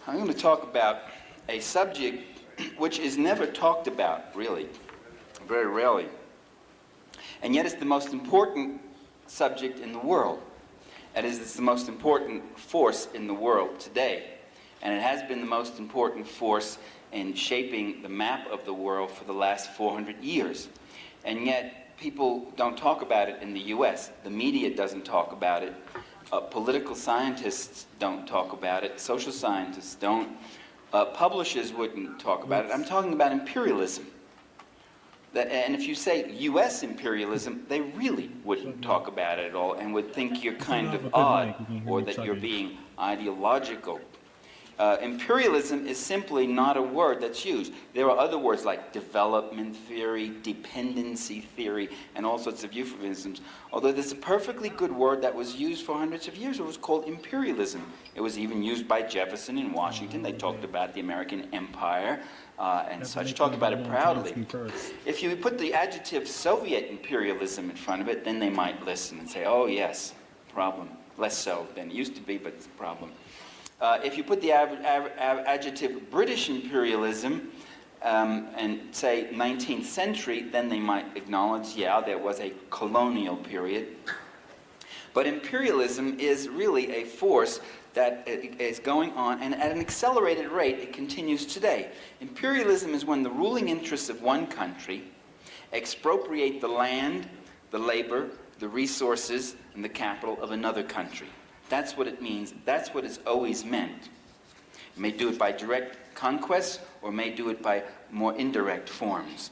I'm going to talk about a subject which is never talked about, really, very rarely. And yet it's the most important subject in the world. That is, it's the most important force in the world today. And it has been the most important force in shaping the map of the world for the last 400 years. And yet people don't talk about it in the US. The media doesn't talk about it. Political scientists don't talk about it. Social scientists don't. Publishers wouldn't talk about it. I'm talking about imperialism. And if you say US imperialism, they really wouldn't talk about it at all and would think you're kind of odd or that you're being ideological. Imperialism is simply not a word that's used. There are other words like development theory, dependency theory, and all sorts of euphemisms. Although there's a perfectly good word that was used for hundreds of years. It was called imperialism. It was even used by Jefferson in Washington. They talked about the American empire and such, talked about it proudly. If you put the adjective Soviet imperialism in front of it, then they might listen and say, oh yes, problem. Less so than it used to be, but it's a problem. If you put the adjective British imperialism and say 19th century, then they might acknowledge, yeah, there was a colonial period. But imperialism is really a force that is going on, and at an accelerated rate, it continues today. Imperialism is when the ruling interests of one country expropriate the land, the labor, the resources, and the capital of another country. That's what it means. That's what it's always meant. It may do it by direct conquest or may do it by more indirect forms.